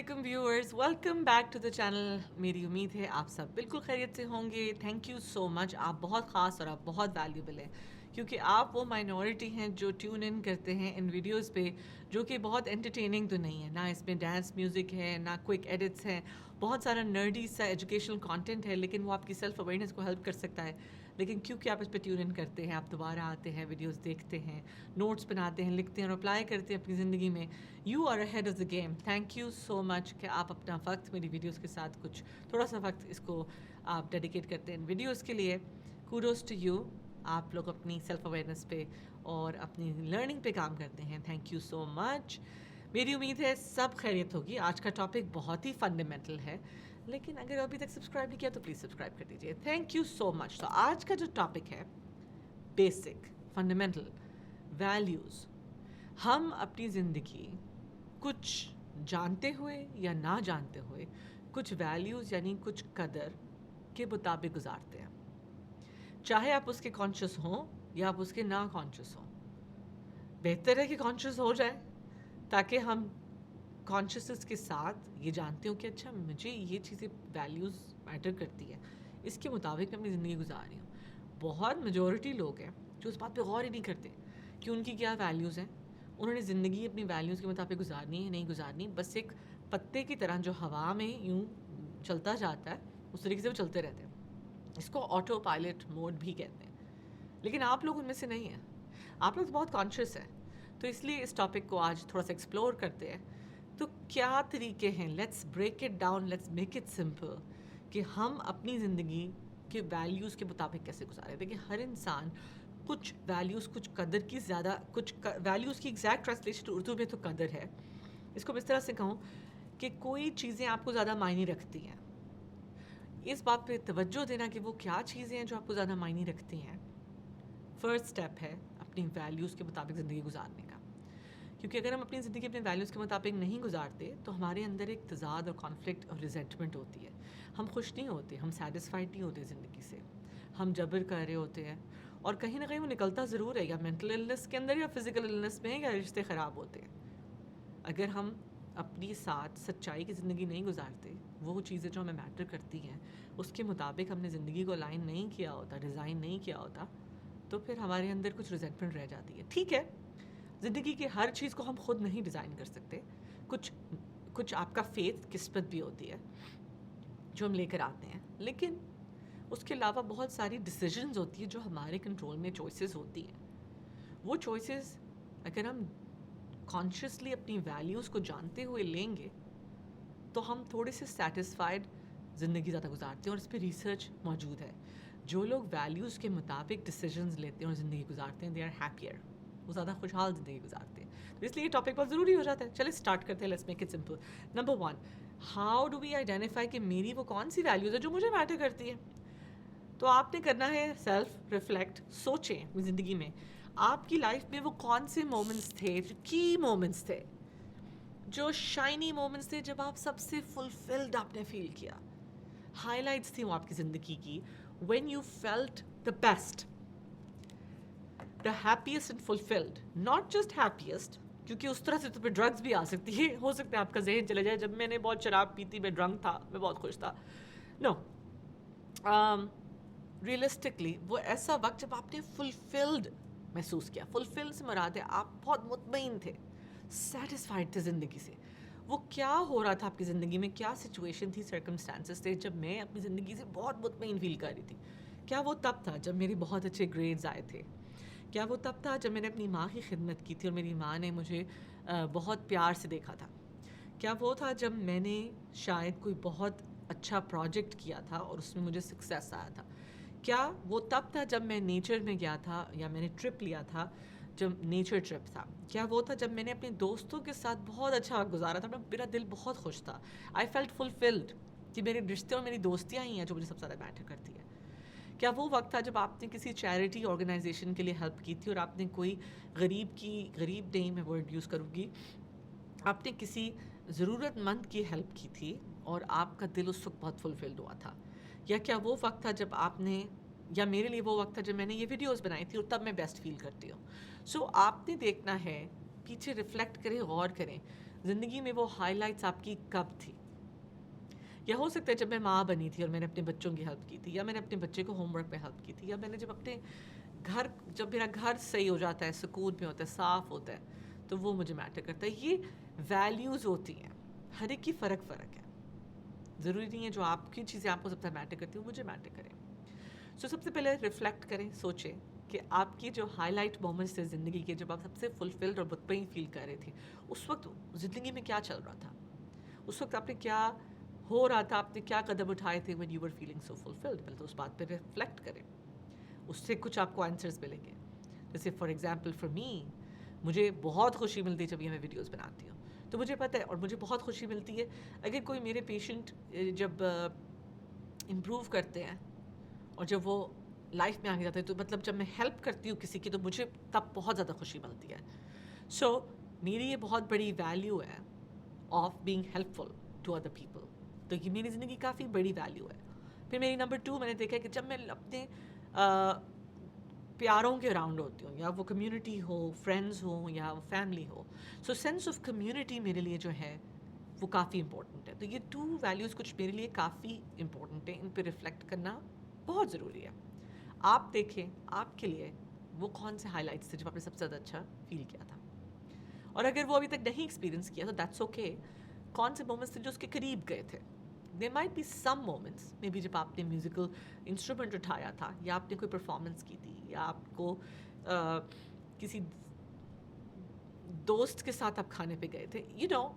علیکم viewers, welcome back to the channel. میری امید ہے آپ سب بالکل خیریت سے ہوں گے. Thank you so much. آپ بہت خاص اور آپ بہت ویلیوبل ہیں کیونکہ آپ وہ مائنورٹی ہیں جو ٹیون ان کرتے ہیں ان ویڈیوز پہ جو کہ بہت انٹرٹیننگ تو نہیں ہے. نہ اس میں ڈانس میوزک ہے، نہ کوئک ایڈٹس ہیں، بہت سارا نرڈی سا ایجوکیشنل کانٹینٹ ہے، لیکن وہ آپ کی سیلف اویئرنیس کو ہیلپ کر سکتا ہے. لیکن کیونکہ آپ اس پہ ٹیون ان کرتے ہیں، آپ دوبارہ آتے ہیں، ویڈیوز دیکھتے ہیں، نوٹس بناتے ہیں، لکھتے ہیں اور اپلائی کرتے ہیں اپنی زندگی میں. You are ahead of the game. Thank you so much کہ آپ اپنا وقت میری ویڈیوز کے ساتھ کچھ تھوڑا سا وقت اس کو آپ ڈیڈیکیٹ کرتے ہیں ویڈیوز کے لیے. Kudos to you. آپ لوگ اپنی سیلف اویئرنیس پہ اور اپنی لرننگ پہ کام کرتے ہیں. تھینک یو سو مچ. میری امید ہے سب خیریت ہوگی. آج کا ٹاپک بہت ہی فنڈامنٹل ہے، لیکن اگر ابھی تک سبسکرائب نہیں کیا تو پلیز سبسکرائب کر دیجیے. تھینک یو سو مچ. تو آج کا جو ٹاپک ہے بیسک فنڈامنٹل ویلیوز. ہم اپنی زندگی کچھ جانتے ہوئے یا نہ جانتے ہوئے کچھ ویلیوز یعنی کچھ قدر کے مطابق گزارتے ہیں، چاہے آپ اس کے کانشیس ہوں یا آپ اس کے نا کانشیس ہوں. بہتر ہے کہ کانشیس ہو جائے تاکہ ہم کانشیسنس کے ساتھ یہ جانتے ہوں کہ اچھا مجھے یہ چیزیں ویلیوز میٹر کرتی ہے، اس کے مطابق میں اپنی زندگی گزار رہی ہوں. بہت میجورٹی لوگ ہیں جو اس بات پہ غور ہی نہیں کرتے کہ ان کی کیا ویلیوز ہیں. انہوں نے زندگی اپنی ویلیوز کے مطابق گزارنی ہے نہیں گزارنی، بس ایک پتے کی طرح جو ہوا میں یوں چلتا جاتا ہے اس طریقے سے وہ چلتے رہتے ہیں. اس کو آٹو پائلٹ موڈ بھی کہتے ہیں. لیکن آپ لوگ ان میں سے نہیں ہیں. آپ لوگ بہت کانشیس ہیں. تو اس لیے اس ٹاپک کو آج تھوڑا سا ایکسپلور کرتے ہیں. تو کیا طریقے ہیں؟ Let's break it down, let's make it simple کہ ہم اپنی زندگی کے ویلیوز کے مطابق کیسے گزاریں. دیکھیں ہر انسان کچھ ویلیوز، کچھ قدر کی زیادہ، کچھ ویلیوز کی ایگزیکٹ ٹرانسلیشن اردو میں تو قدر ہے. اس کو میں اس طرح سے کہوں کہ کوئی چیزیں آپ کو زیادہ معنی رکھتی ہیں. اس بات پہ توجہ دینا کہ وہ کیا چیزیں ہیں جو آپ کو زیادہ معنی رکھتی ہیں، فرسٹ سٹیپ ہے اپنی ویلیوز کے مطابق زندگی گزارنے کا. کیونکہ اگر ہم اپنی زندگی اپنے ویلیوز کے مطابق نہیں گزارتے تو ہمارے اندر ایک تضاد اور کانفلکٹ اور ریزنٹمنٹ ہوتی ہے. ہم خوش نہیں ہوتے، ہم سیٹسفائڈ نہیں ہوتے زندگی سے، ہم جبر کر رہے ہوتے ہیں اور کہیں نہ کہیں وہ نکلتا ضرور ہے، یا مینٹل النس کے اندر یا فزیکل النس میں، یا رشتے خراب ہوتے ہیں. اگر ہم اپنی ساتھ سچائی کی زندگی نہیں گزارتے، وہ چیزیں جو ہمیں میٹر کرتی ہیں اس کے مطابق ہم نے زندگی کو الائن نہیں کیا ہوتا، ڈیزائن نہیں کیا ہوتا، تو پھر ہمارے اندر کچھ ریزنٹمنٹ رہ جاتی ہے. ٹھیک ہے، زندگی کی ہر چیز کو ہم خود نہیں ڈیزائن کر سکتے. کچھ آپ کا فیتھ قسمت بھی ہوتی ہے جو ہم لے کر آتے ہیں، لیکن اس کے علاوہ بہت ساری ڈیسیژنز ہوتی ہیں جو ہمارے کنٹرول میں، چوائسیز ہوتی ہیں. وہ چوائسیز اگر ہم کانشیسلی اپنی ویلیوز کو جانتے ہوئے لیں گے تو ہم تھوڑے سے سیٹسفائڈ زندگی زیادہ گزارتے ہیں. اور اس پہ ریسرچ موجود ہے. جو لوگ ویلیوز کے مطابق ڈیسیژنز لیتے ہیں اور زندگی گزارتے ہیں، دے آر ہیپیئر، وہ زیادہ خوشحال زندگی گزارتے ہیں. تو اس لیے یہ ٹاپک بہت ضروری ہو جاتا ہے. چلے اسٹارٹ کرتے ہیں. Let's make it simple. Number 1، how do we identify کہ میری وہ کون سی ویلیوز ہے جو مجھے میٹر کرتی ہے. تو آپ نے کرنا ہے سیلف ریفلیکٹ. سوچیں اپنی زندگی میں آپ کی لائف میں وہ کون سے مومنٹس تھے جو کی مومنٹس تھے، جو شائنی مومنٹس تھے، جب آپ سب سے فلفلڈ آپ نے فیل کیا. ہائی لائٹس تھیں وہ آپ کی زندگی کی. When you felt the best, the happiest and fulfilled. Not just happiest, کیونکہ اس طرح سے تو پھر ڈرگس بھی آ سکتی ہے. ہو سکتا ہے آپ کا ذہن چلے جائے جب میں نے بہت شراب پی تھی میں ڈرنک تھا، میں بہت خوش تھا. نو، ریئلسٹکلی وہ ایسا وقت جب آپ نے فلفلڈ محسوس کیا. فلفل سے مراد ہے آپ بہت مطمئن تھے، سیٹسفائڈ تھے زندگی سے. وہ کیا ہو رہا تھا آپ کی زندگی میں، کیا سچویشن تھی، سرکمسٹانسز تھے جب میں اپنی زندگی سے بہت مطمئن فیل کر رہی تھی. کیا وہ تب تھا جب میرے بہت اچھے گریڈز آئے تھے؟ کیا وہ تب تھا جب میں نے اپنی ماں کی خدمت کی تھی اور میری ماں نے مجھے بہت پیار سے دیکھا تھا؟ کیا وہ تھا جب میں نے شاید کوئی بہت اچھا پروجیکٹ کیا تھا اور اس میں مجھے سکسیس آیا تھا؟ کیا وہ تب تھا جب میں نیچر میں گیا تھا یا میں نے ٹرپ لیا تھا، جب نیچر ٹرپ تھا؟ کیا وہ تھا جب میں نے اپنے دوستوں کے ساتھ بہت اچھا وقت گزارا تھا، میرا دل بہت خوش تھا، آئی فیلٹ فلفلڈ کہ میرے رشتے اور میری دوستیاں ہی ہیں جو مجھے سب سے زیادہ میٹر کرتی ہے؟ کیا وہ وقت تھا جب آپ نے کسی چیریٹی آرگنائزیشن کے لیے ہیلپ کی تھی اور آپ نے کوئی غریب نہیں، میں ورڈ یوز کروں گی، آپ نے کسی ضرورت مند کی ہیلپ کی تھی اور آپ کا دل اس وقت بہت فلفلڈ ہوا تھا؟ یا کیا وہ وقت تھا جب آپ نے، یا میرے لیے وہ وقت تھا جب میں نے یہ ویڈیوز بنائی تھی اور تب میں بیسٹ فیل کرتی ہوں؟ سو آپ نے دیکھنا ہے، پیچھے ریفلیکٹ کریں، غور کریں. زندگی میں وہ ہائی لائٹس آپ کی کب تھی؟ یا ہو سکتا ہے جب میں ماں بنی تھی اور میں نے اپنے بچوں کی ہیلپ کی تھی، یا میں نے اپنے بچے کو ہوم ورک میں ہیلپ کی تھی، یا میں نے جب میرا گھر صحیح ہو جاتا ہے، سکون میں ہوتا ہے، صاف ہوتا ہے، تو وہ مجھے میٹر کرتا ہے. یہ ویلیوز ہوتی ہیں، ہر ایک کی فرق ہے. ضروری نہیں ہے جو آپ کی چیزیں آپ کو سب سے میٹر کرتی ہیں وہ مجھے میٹر کریں. سو سب سے پہلے ریفلیکٹ کریں، سوچیں کہ آپ کی جو ہائی لائٹ مومنٹس تھے زندگی کے، جب آپ سب سے فلفلڈ اور مطمئن فیل کر رہے تھے، اس وقت زندگی میں کیا چل رہا تھا، اس وقت آپ نے کیا ہو رہا تھا، آپ نے کیا قدم اٹھائے تھے when you were feeling so fulfilled. پہلے تو اس بات پہ ریفلیکٹ کریں، اس سے کچھ آپ کو آنسرز ملیں گے. جیسے فار ایگزامپل فار می، مجھے بہت خوشی ملتی ہے جب یہ میں ویڈیوز بناتی ہوں، تو مجھے پتہ ہے، اور مجھے بہت خوشی ملتی ہے اگر کوئی میرے پیشنٹ جب امپروو کرتے ہیں اور جب وہ لائف میں آگے جاتے ہیں، تو مطلب جب میں ہیلپ کرتی ہوں کسی کی تو مجھے تب بہت زیادہ خوشی ملتی ہے. سو میری یہ بہت بڑی ویلیو ہے of being helpful to other people. تو یہ میری زندگی کافی بڑی ویلیو ہے. پھر میری نمبر 2، میں نے دیکھا کہ جب میں اپنے پیاروں کے اراؤنڈ ہوتی ہوں، یا وہ کمیونٹی ہو، فرینڈز ہوں یا family who, so sense of community میرے لیے جو ہے وہ کافی امپورٹنٹ ہے. تو یہ 2 ویلیوز کچھ میرے لیے کافی امپورٹنٹ ہیں، ان پہ ریفلیکٹ کرنا بہت ضروری ہے. آپ دیکھیں آپ کے لیے وہ کون سے ہائی لائٹس تھے جب آپ نے سب سے زیادہ اچھا فیل کیا تھا، اور اگر وہ ابھی تک نہیں ایکسپیرینس کیا تو دیٹس اوکے. کون سے مومنٹس تھے جو اس کے قریب گئے تھے؟ There might be some moments, maybe جب آپ نے میوزیکل انسٹرومنٹ اٹھایا تھا، یا آپ نے کوئی پرفارمنس کی تھی، یا آپ کو کسی دوست کے ساتھ آپ کھانے پہ گئے تھے.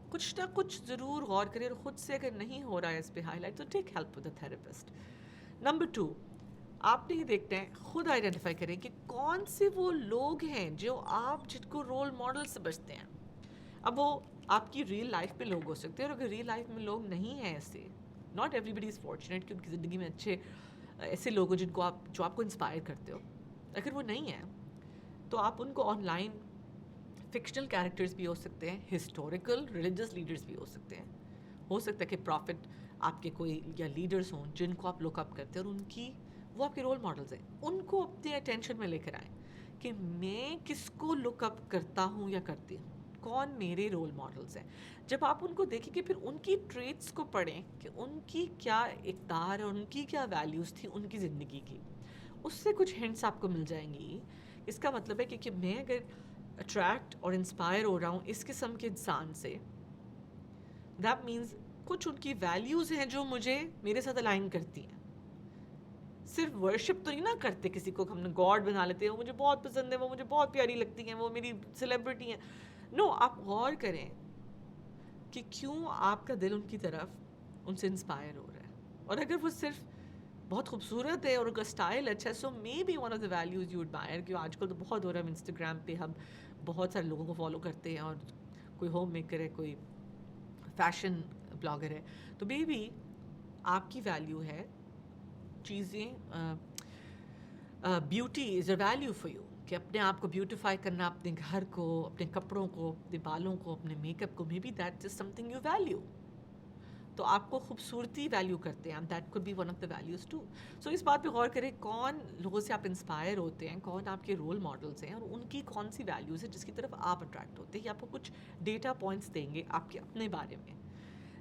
کچھ نہ کچھ ضرور غور کریں، اور خود سے اگر نہیں ہو رہا ہے اس پہ ہائی لائٹ تو take help with a therapist. Number 2، آپ نے یہ دیکھتے ہیں، خود آئیڈینٹیفائی کریں کہ کون سے وہ لوگ ہیں جو آپ جن کو رول ماڈل سمجھتے ہیں. اب وہ آپ کی ریئل لائف میں لوگ ہو سکتے ہیں، اور اگر ریئل لائف میں لوگ نہیں ہیں ایسے، not everybody is fortunate کہ ان کی زندگی میں اچھے ایسے لوگ ہوں جو آپ کو انسپائر کرتے ہو. اگر وہ نہیں ہیں تو آپ ان کو آن لائن فکشنل کیریکٹرز بھی ہو سکتے ہیں، ہسٹوریکل ریلیجس لیڈرز بھی ہو سکتے ہیں. ہو سکتا ہے کہ پروفٹ آپ کے کوئی یا لیڈرز ہوں جن کو آپ لک اپ کرتے ہیں، اور وہ آپ کے رول ماڈلز ہیں. ان کو اپنے اٹینشن میں لے کر آئیں کہ میں کس کو لک اپ کرتا ہوں یا کرتی ہوں، کون میرے رول ماڈلز ہیں. جب آپ ان کو دیکھیں کہ پھر ان کی ٹریٹس کو پڑھیں کہ ان کی کیا اقدار اور ان کی کیا ویلیوز تھی ان کی زندگی کی، اس سے کچھ ہنٹس آپ کو مل جائیں گی. اس کا مطلب ہے کہ میں اگر اٹریکٹ اور انسپائر ہو رہا ہوں اس قسم کے انسان سے، دیٹ مینز کچھ ان کی ویلیوز ہیں جو مجھے میرے ساتھ الائن کرتی ہیں. صرف ورشپ تو نہیں نا کرتے کسی کو، ہم نے گاڈ بنا لیتے ہیں، وہ مجھے بہت پسند ہے، وہ مجھے بہت پیاری لگتی ہیں، وہ میری سیلیبریٹی ہیں. نو، آپ غور کریں کہ کیوں آپ کا دل ان کی طرف ان سے انسپائر ہو رہا ہے. اور اگر وہ صرف بہت خوبصورت ہے اور ان کا اسٹائل اچھا ہے، so may be one of the values you admire. کہ آج کل تو بہت ہو رہا ہے انسٹاگرام پہ، ہم بہت سارے لوگوں کو فالو کرتے ہیں، اور کوئی ہوم میکر ہے، کوئی فیشن بلاگر ہے، تو مے بی آپ کی ویلیو ہے چیزیں، beauty is a value for you, کہ اپنے آپ کو بیوٹیفائی کرنا، اپنے گھر کو، اپنے کپڑوں کو، اپنے بالوں کو، اپنے میک اپ کو. May be that is something you value. تو آپ کو خوبصورتی ویلیو کرتے ہیں، that could be one of the values too. So اس بات پہ غور کریں کون لوگوں سے آپ انسپائر ہوتے ہیں، کون آپ کے رول ماڈلس ہیں، اور ان کی کون سی ویلیوز ہیں جس کی طرف آپ اٹریکٹ ہوتے ہیں. یہ آپ کو کچھ ڈیٹا پوائنٹس دیں گے آپ کے اپنے بارے میں.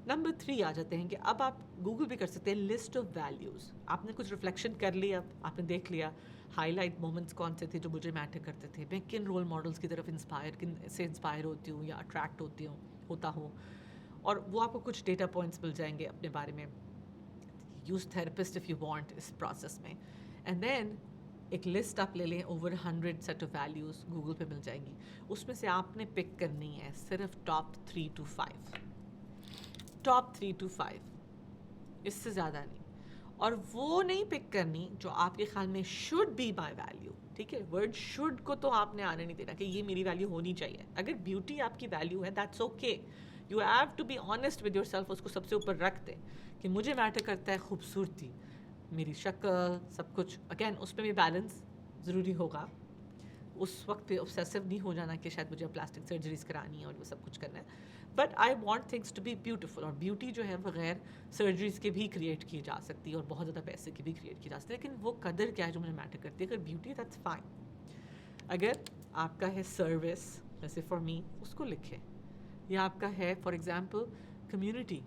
نمبر 3 آ جاتے ہیں کہ اب آپ گوگل بھی کر سکتے ہیں لسٹ آف ویلیوز. آپ نے کچھ ریفلیکشن کر لیا، آپ نے دیکھ لیا ہائی لائٹ مومنٹس کون سے تھے جو مجھے میٹر کرتے تھے، میں کن رول ماڈلس کی طرف انسپائر ہوتی ہوں یا اٹریکٹ ہوتا ہوں. اور وہ آپ کو کچھ ڈیٹا پوائنٹس مل جائیں گے اپنے بارے میں. Use therapist if you want اس پروسیس میں. اینڈ دین ایک لسٹ آپ لے لیں، over 100 set of values Google پہ مل جائیں گی. اس میں سے آپ نے پک کرنی ہے صرف ٹاپ 3 to 5، ٹاپ 3 to 5، اس سے زیادہ نہیں. اور وہ نہیں پک کرنی جو آپ کے خیال میں شوڈ بی مائی ویلیو. ٹھیک ہے، ورڈ شوڈ کو تو آپ نے آنے نہیں دینا کہ یہ میری ویلیو ہونی چاہیے. اگر بیوٹی آپ کی ویلیو ہے that's okay, you have to be honest with yourself. اس کو سب سے اوپر رکھ دیں کہ مجھے میٹر کرتا ہے خوبصورتی، میری شکل، سب کچھ. اگین اس میں بھی بیلنس ضروری ہوگا. اس وقت پہ obsessive نہیں ہو جانا کہ شاید مجھے پلاسٹک سرجریز کرانی ہے اور وہ سب کچھ کرنا ہے. But I want things to be beautiful. اور بیوٹی جو ہے بغیر سرجریز کے بھی کریٹ کی جا سکتی ہے، اور بہت زیادہ پیسے کی بھی کریٹ کی جا سکتی ہے. لیکن وہ قدر کیا ہے جو مجھے میٹر کرتی ہے. اگر بیوٹی دیٹس فائن. اگر آپ کا ہے سروس، جیسے فار می، اس کو لکھیں. یا آپ کا ہے فار ایگزامپل کمیونٹی،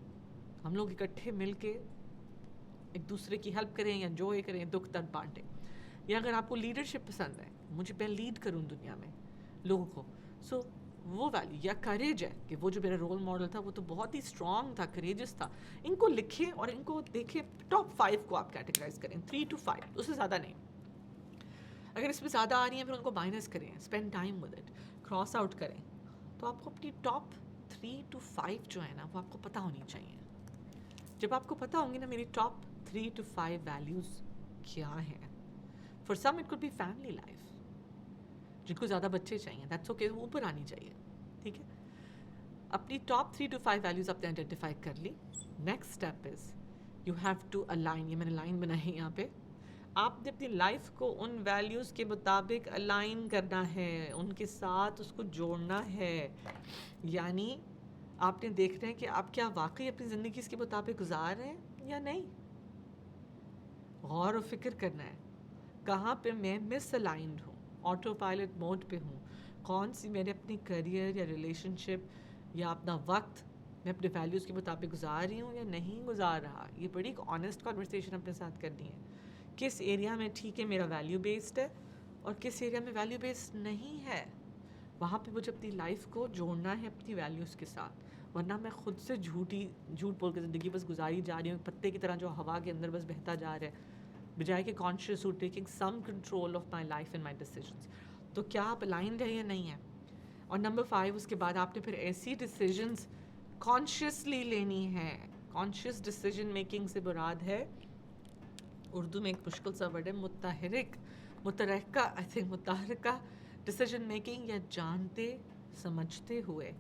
ہم لوگ اکٹھے مل کے ایک دوسرے کی ہیلپ کریں یا انجوائے کریں، دکھ درد بانٹیں. یا اگر آپ کو لیڈرشپ پسند ہے، مجھے میں لیڈ کروں دنیا میں لوگوں کو، سو وہ ویلیو. یا کریج ہے کہ وہ جو میرا رول ماڈل تھا وہ تو بہت ہی اسٹرانگ تھا، کریجس تھا. ان کو لکھیں اور ان کو دیکھیں، ٹاپ 5 کو آپ کیٹیگرائز کریں، 3 to 5، اس سے زیادہ نہیں. اگر اس میں زیادہ آ رہی ہیں پھر ان کو مائنس کریں، spend time with it, cross out کریں. تو آپ کو اپنی ٹاپ 3 to 5 جو ہے نا وہ آپ کو پتہ ہونی چاہیے. جب آپ کو پتہ ہوں گی نا میری ٹاپ 3 to 5 ویلیوز کیا ہیں. For some it could be family life, جن کو زیادہ بچے چاہیے دیٹس اوکے، وہ اوپر آنی چاہیے. ٹھیک ہے، اپنی ٹاپ 3 to 5 ویلیوز آپ نے آئیڈینٹیفائی کر لی. Next step is you have to align. یہ میں نے لائن بنائی ہے یہاں پہ. آپ نے اپنی لائف کو ان ویلیوز کے مطابق الائن کرنا ہے، ان کے ساتھ اس کو جوڑنا ہے. یعنی آپ نے دیکھنا ہے کہ آپ کیا واقعی اپنی زندگی اس کے مطابق گزار رہے ہیں یا نہیں. غور و فکر کرنا ہے کہاں پہ میں مس الائنڈ ہوں، آٹو پائلٹ موڈ پہ ہوں، کون سی میں نے اپنی کریئر یا ریلیشن شپ یا اپنا وقت میں اپنے ویلیوز کے مطابق گزار رہی ہوں یا نہیں گزار رہا. یہ بڑی ایک آنیسٹ کنورسیشن اپنے ساتھ کرنی ہے. کس ایریا میں ٹھیک ہے میرا ویلیو بیسڈ ہے اور کس ایریا میں ویلیو بیسڈ نہیں ہے. وہاں پہ مجھے اپنی لائف کو جوڑنا ہے اپنی ویلیوز کے ساتھ، ورنہ میں خود سے جھوٹ بول کے زندگی بس گزاری جا رہی ہوں، پتے کی طرح جو ہوا کے اندر بس بہتا جا رہا ہے، بجائے کہ conscious who taking some control of my life and my decisions. تو کیا آپ الائنڈ ہے یا نہیں ہے. اور نمبر 5 اس کے بعد آپ نے پھر ایسی ڈیسیجنس کانشیسلی لینی ہے. کانشیس ڈیسیجن میکنگ سے مراد ہے، اردو میں ایک مشکل سا ورڈ ہے متحرکہ آئی تھنک متحرکہ ڈیسیجن میکنگ، یا جانتے سمجھتے ہوئے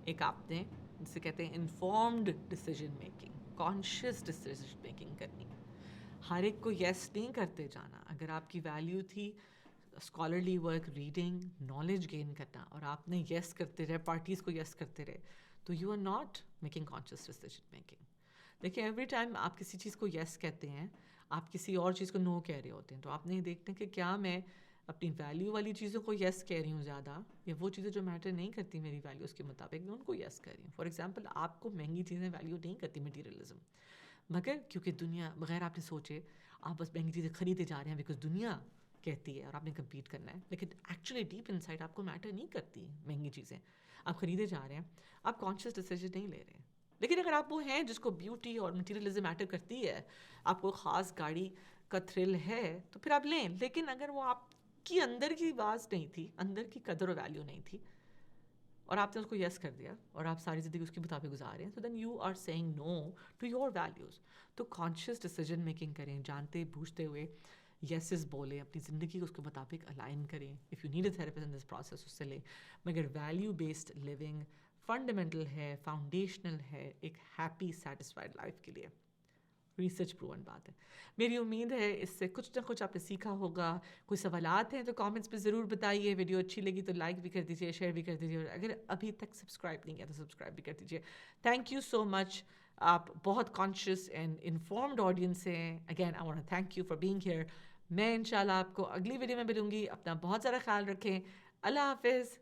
ایک آپ نے جسے کہتے ہیں informed decision making, conscious decision making کرنی. ہر ایک کو یس نہیں کرتے جانا. اگر آپ کی ویلیو تھی scholarly work, reading, knowledge gain کرنا، اور آپ نے یس کرتے رہے، پارٹیز کو یس کرتے رہے، تو you are not making conscious decision making. دیکھیں ایوری ٹائم آپ کسی چیز کو یس کہتے ہیں، آپ کسی اور چیز کو نو کہہ رہے ہوتے ہیں. تو آپ نے دیکھتے ہیں کہ کیا میں اپنی ویلیو والی چیزوں کو یس کہہ رہی ہوں زیادہ، یا وہ چیزیں جو میٹر نہیں کرتی میری ویلیوز کے مطابق میں ان کو یس کر رہی ہوں. فار ایگزامپل آپ کو مہنگی چیزیں ویلیو نہیں کرتی، مٹیریلزم، مگر کیونکہ دنیا بغیر آپ نے سوچے آپ بس مہنگی چیزیں خریدے جا رہے ہیں بیکاز دنیا کہتی ہے اور آپ نے کمپیٹ کرنا ہے. لیکن ایکچولی ڈیپ ان سائڈ آپ کو میٹر نہیں کرتی مہنگی چیزیں، آپ خریدے جا رہے ہیں، آپ کانشیس ڈیسیجن نہیں لے رہے ہیں. لیکن اگر آپ وہ ہیں جس کو بیوٹی اور مٹیریلزم میٹر کرتی ہے، آپ کو خاص گاڑی کا تھرل ہے، تو پھر آپ لیں. لیکن اگر وہ آپ کی اندر کی آواز نہیں تھی، اندر کی قدر و ویلیو نہیں تھی، اور آپ نے اس کو یس کر دیا اور آپ ساری زندگی اس کے مطابق گزار رہے ہیں، تو then you are saying no to your values. تو کانشیس ڈیسیجن میکنگ کریں، جانتے بوجھتے ہوئے یسز بولیں، اپنی زندگی کو اس کے مطابق الائن کریں. If you need a therapist in this process اس سے لیں. مگر ویلیو بیسڈ لیونگ فنڈامنٹل ہے، فاؤنڈیشنل ہے ایک ہیپی سیٹسفائڈ لائف کے لیے. ریسرچ پروون بات ہے. میری امید ہے اس سے کچھ نہ کچھ آپ نے سیکھا ہوگا. کوئی سوالات ہیں تو کامنٹس پہ ضرور بتائیے. ویڈیو اچھی لگی تو لائک بھی کر دیجیے، شیئر بھی کر دیجیے، اور اگر ابھی تک سبسکرائب نہیں کیا تو سبسکرائب بھی کر دیجیے. Thank you so much. آپ بہت کانشیس اینڈ انفارمڈ آڈینس ہیں. Again I want to thank you for being here. میں انشاءاللہ آپ کو اگلی ویڈیو میں ملوں گی. اپنا بہت سارا خیال رکھیں. اللہ حافظ.